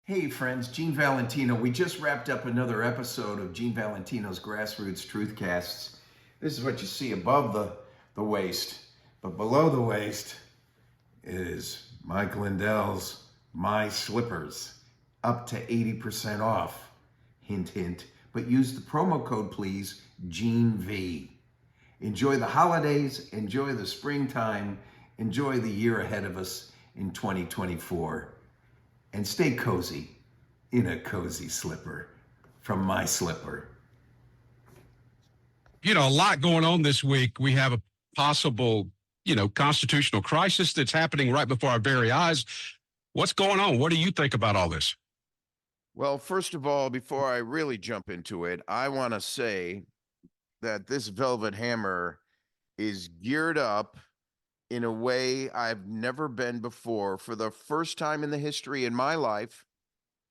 Hey friends, Gene Valentino. We just wrapped up another episode of Gene Valentino's Grassroots Truthcasts. This is what you see above the waist, but below the waist is Mike Lindell's My Slippers, up to 80% off. Hint, hint. But use the promo code, please, GeneV. Enjoy the holidays, enjoy the springtime, enjoy the year ahead of us in 2024. And stay cozy in a cozy slipper from My Slipper. A lot going on this week. We have a possible, constitutional crisis that's happening right before our very eyes. What's going on? What do you think about all this? Well, first of all, before I really jump into it, I want to say that this Velvet Hammer is geared up in a way I've never been before. For the first time in the history in my life,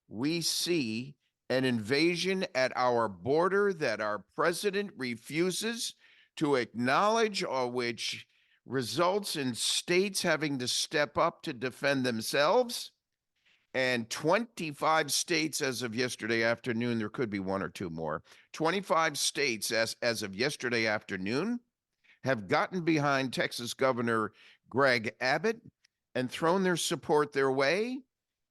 we see an invasion at our border that our president refuses to acknowledge, or which results in states having to step up to defend themselves. And 25 states as of yesterday afternoon, there could be one or two more, 25 states as of yesterday afternoon have gotten behind Texas Governor Greg Abbott and thrown their support their way.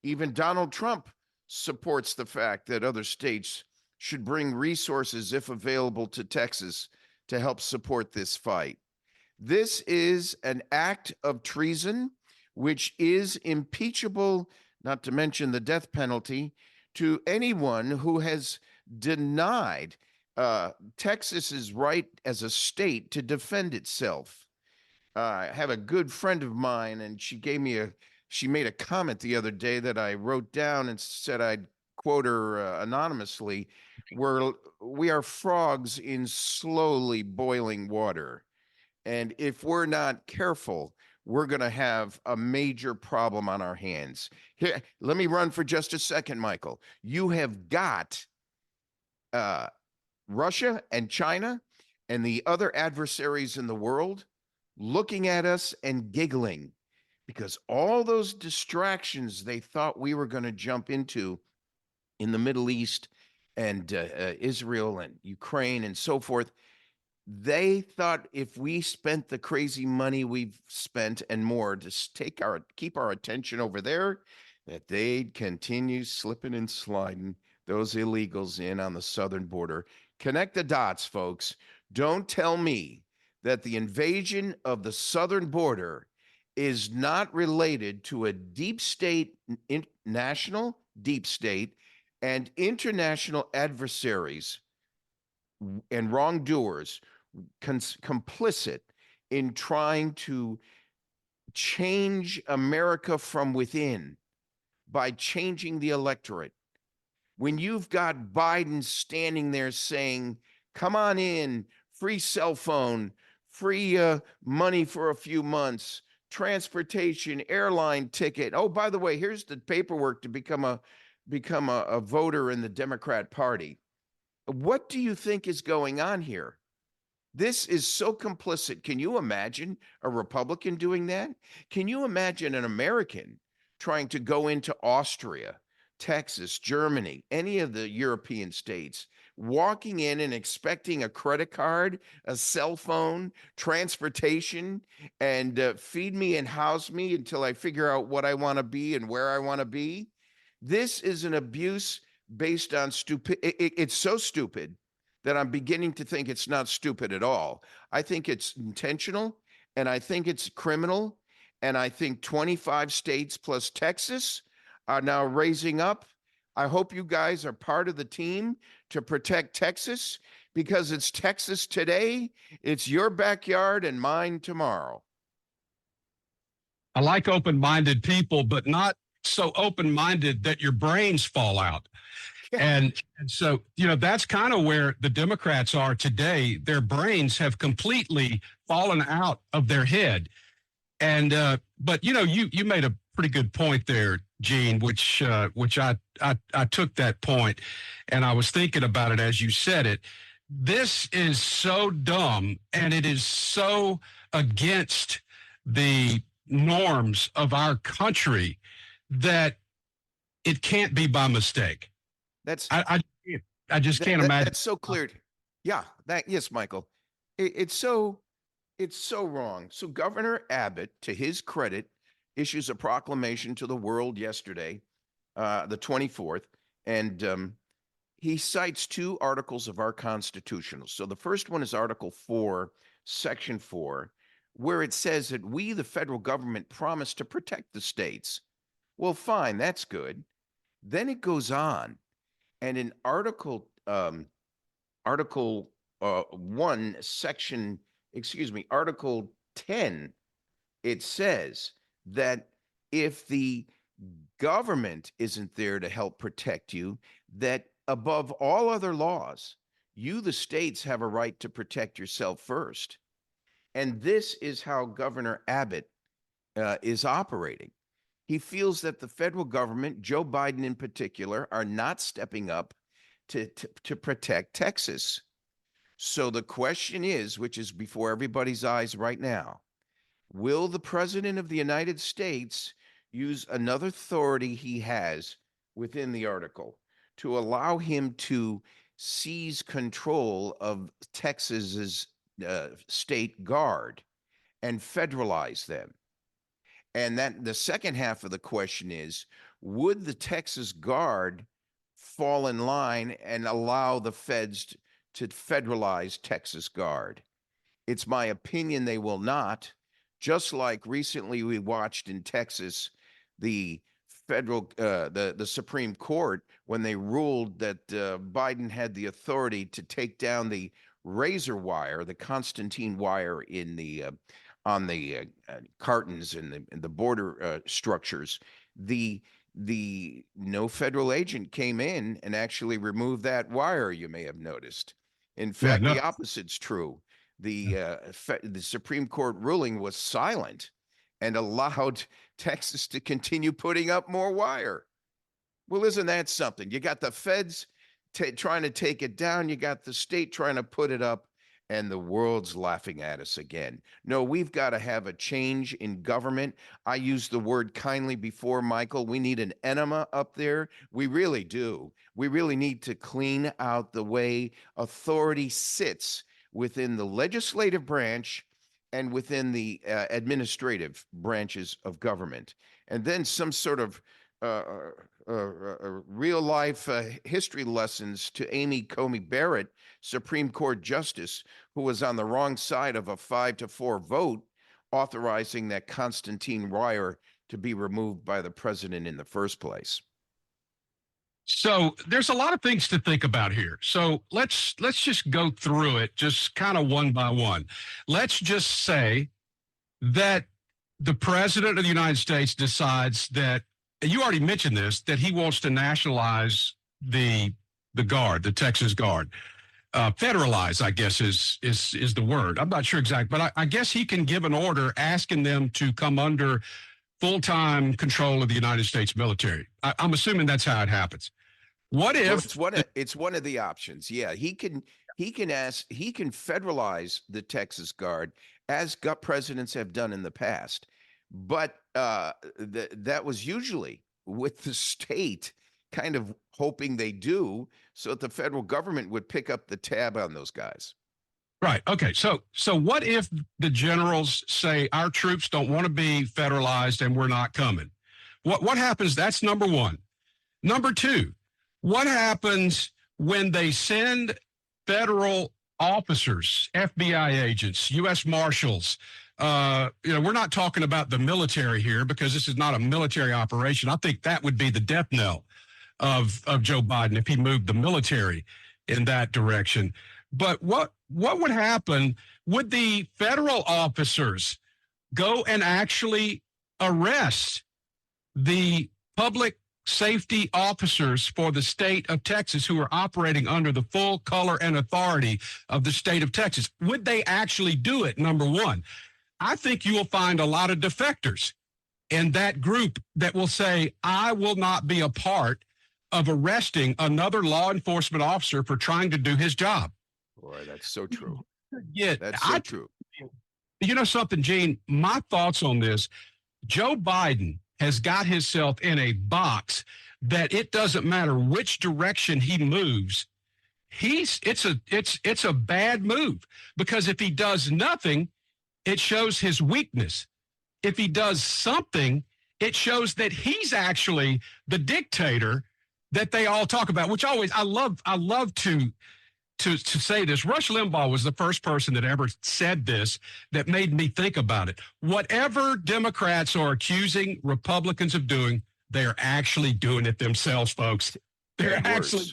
Even Donald Trump supports the fact that other states should bring resources, if available, to Texas to help support this fight. This is an act of treason, which is impeachable, not to mention the death penalty, to anyone who has denied Texas's right as a state to defend itself. I have a good friend of mine, and she made a comment the other day that I wrote down and said I'd quote her anonymously, where we are frogs in slowly boiling water. And if we're not careful, we're going to have a major problem on our hands. Here, let me run for just a second, Michael. You have got Russia and China and the other adversaries in the world looking at us and giggling because all those distractions they thought we were going to jump into in the Middle East and Israel and Ukraine and so forth, they thought if we spent the crazy money we've spent and more to keep our attention over there, that they'd continue slipping and sliding those illegals in on the southern border. Connect the dots, folks. Don't tell me that the invasion of the southern border is not related to a deep state, national deep state, and international adversaries and wrongdoers complicit in trying to change America from within by changing the electorate. When you've got Biden standing there saying, come on in, free cell phone, free money for a few months, transportation, airline ticket. Oh, by the way, here's the paperwork to become a voter in the Democrat Party. What do you think is going on here? This is so complicit. Can you imagine a Republican doing that? Can you imagine an American trying to go into Austria, Texas, Germany, any of the European states, walking in and expecting a credit card, a cell phone, transportation, and feed me and house me until I figure out what I want to be and where I want to be? This is an abuse based on stupid. It's so stupid that I'm beginning to think it's not stupid at all. I think it's intentional, and I think it's criminal, and I think 25 states plus Texas are now raising up. I hope you guys are part of the team to protect Texas, because it's Texas today, it's your backyard and mine tomorrow. I like open-minded people, but not so open-minded that your brains fall out. And so, that's kind of where the Democrats are today. Their brains have completely fallen out of their head. And but you made a pretty good point there, Gene, which I took that point and I was thinking about it as you said it. This is so dumb, and it is so against the norms of our country that it can't be by mistake. That's I just can't imagine. That's so clear. Yeah, yes, Michael. It's so wrong. So Governor Abbott, to his credit, issues a proclamation to the world yesterday, the 24th, and he cites two articles of our Constitution. So the first one is Article 4, Section 4, where it says that we, the federal government, promise to protect the states. Well, fine, that's good. Then it goes on, and in Article 1, Article 10, it says that if the government isn't there to help protect you, that above all other laws, you, the states, have a right to protect yourself first. And this is how Governor Abbott is operating. He feels that the federal government, Joe Biden in particular, are not stepping up to protect Texas. So the question is, which is before everybody's eyes right now, will the President of the United States use another authority he has within the article to allow him to seize control of Texas's state guard and federalize them? And that the second half of the question is, would the Texas guard fall in line and allow the feds to federalize Texas guard? It's my opinion they will not. Just like recently we watched in Texas, the the Supreme Court, when they ruled that Biden had the authority to take down the razor wire, the Constantine wire in the on the cartons and the border structures, the no federal agent came in and actually removed that wire. You may have noticed. In fact, the opposite's true. The Supreme Court ruling was silent and allowed Texas to continue putting up more wire. Well, isn't that something? You got the feds trying to take it down. You got the state trying to put it up, and the world's laughing at us again. No, we've got to have a change in government. I used the word kindly before, Michael. We need an enema up there. We really do. We really need to clean out the way authority sits within the legislative branch and within the administrative branches of government. And then some sort of real life history lessons to Amy Coney Barrett, Supreme Court Justice, who was on the wrong side of a 5-4 vote authorizing that Constantine wire to be removed by the president in the first place. So there's a lot of things to think about here. So let's just go through it, just kind of one by one. Let's just say that the president of the United States decides that, and you already mentioned this, that he wants to nationalize the guard, the Texas Guard. Federalize, I guess, is the word. I'm not sure exactly, but I guess he can give an order asking them to come under full-time control of the United States military. I'm assuming that's how it happens. What if it's one of the options? Yeah, he can federalize the Texas Guard, as presidents have done in the past, but that was usually with the state kind of hoping they do, so that the federal government would pick up the tab on those guys. Right. Okay. So what if the generals say our troops don't want to be federalized and we're not coming? What happens? That's number one. Number two, what happens when they send federal officers, FBI agents, U.S. Marshals? We're not talking about the military here because this is not a military operation. I think that would be the death knell of Joe Biden if he moved the military in that direction. But what would happen? Would the federal officers go and actually arrest the public safety officers for the state of Texas who are operating under the full color and authority of the state of Texas? Would they actually do it? Number one, I think you will find a lot of defectors in that group that will say, I will not be a part of arresting another law enforcement officer for trying to do his job. Boy, that's so true. Yeah, that's so true. You know something, Gene? My thoughts on this, Joe Biden has got himself in a box that it doesn't matter which direction he moves, it's a bad move, because if he does nothing, it shows his weakness. If he does something, it shows that he's actually the dictator that they all talk about, which always I love to say this. Rush Limbaugh was the first person that ever said this that made me think about it. Whatever Democrats are accusing Republicans of doing, they are actually doing it themselves, folks. They're actually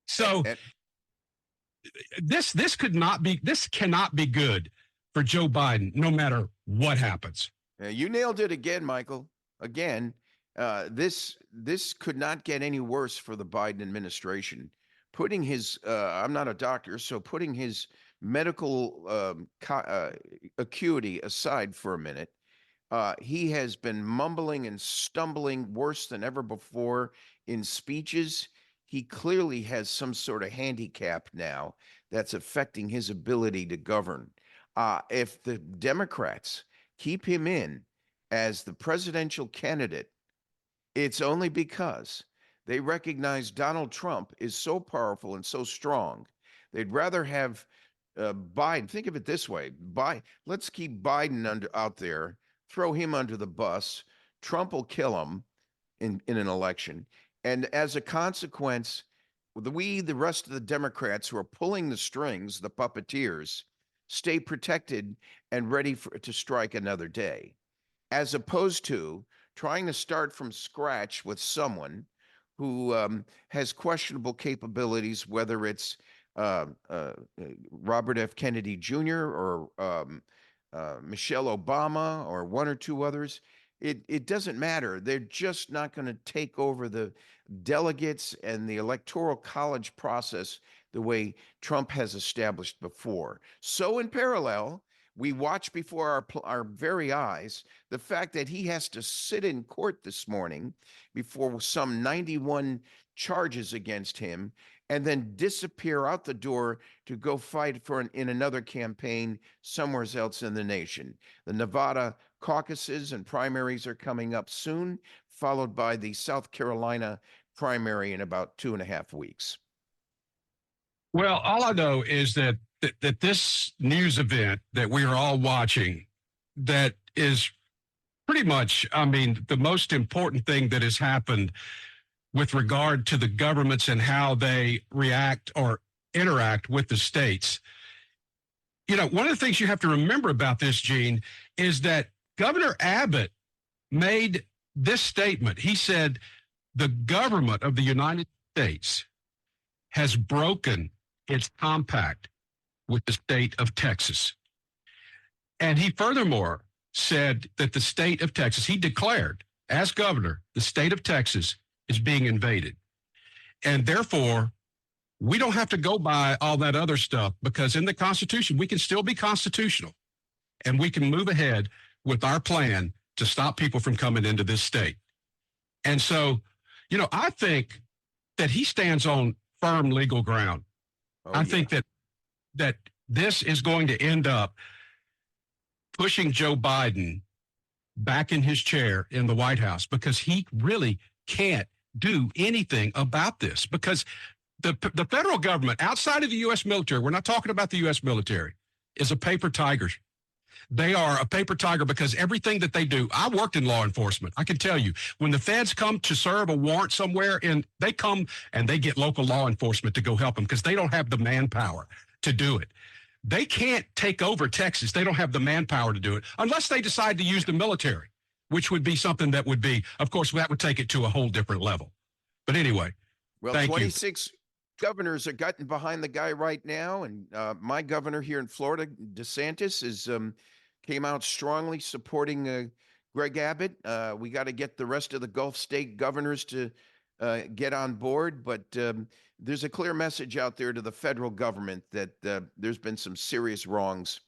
so. This cannot be good for Joe Biden, no matter what happens. You nailed it again, Michael. Again, this could not get any worse for the Biden administration. Putting his, I'm not a doctor, so putting his medical acuity aside for a minute, he has been mumbling and stumbling worse than ever before in speeches. He clearly has some sort of handicap now that's affecting his ability to govern. If the Democrats keep him in as the presidential candidate, it's only because they recognize Donald Trump is so powerful and so strong. They'd rather have Biden. Think of it this way: let's keep Biden out there, throw him under the bus. Trump will kill him in an election, and as a consequence, the rest of the Democrats who are pulling the strings, the puppeteers, stay protected and ready to strike another day, as opposed to trying to start from scratch with someone who has questionable capabilities, whether it's Robert F. Kennedy Jr. or Michelle Obama or one or two others. It doesn't matter. They're just not going to take over the delegates and the electoral college process the way Trump has established before. So in parallel, we watch before our very eyes the fact that he has to sit in court this morning before some 91 charges against him, and then disappear out the door to go fight in another campaign somewhere else in the nation. The Nevada caucuses and primaries are coming up soon, followed by the South Carolina primary in about 2.5 weeks. Well, all I know is that this news event that we are all watching, that is pretty much, I mean, the most important thing that has happened with regard to the governments and how they react or interact with the states. You know, one of the things you have to remember about this, Gene, is that Governor Abbott made this statement. He said, the government of the United States has broken its compact with the state of Texas. And he furthermore said that the state of Texas, he declared as governor, the state of Texas is being invaded. And therefore, we don't have to go by all that other stuff, because in the Constitution, we can still be constitutional, and we can move ahead with our plan to stop people from coming into this state. And so, you know, I think that he stands on firm legal ground. I think that this is going to end up pushing Joe Biden back in his chair in the White House, because he really can't do anything about this, because the federal government outside of the U.S. military, we're not talking about the U.S. military, is a paper tiger. They are a paper tiger because everything that they do, I worked in law enforcement. I can tell you, when the feds come to serve a warrant somewhere, and they come and they get local law enforcement to go help them because they don't have the manpower to do it. They can't take over Texas. They don't have the manpower to do it unless they decide to use the military, which would be something that would be, of course, that would take it to a whole different level. But anyway, well, thank 26 governors are getting behind the guy right now. And my governor here in Florida, DeSantis, came out strongly supporting Greg Abbott. We got to get the rest of the Gulf state governors to get on board. But there's a clear message out there to the federal government that there's been some serious wrongs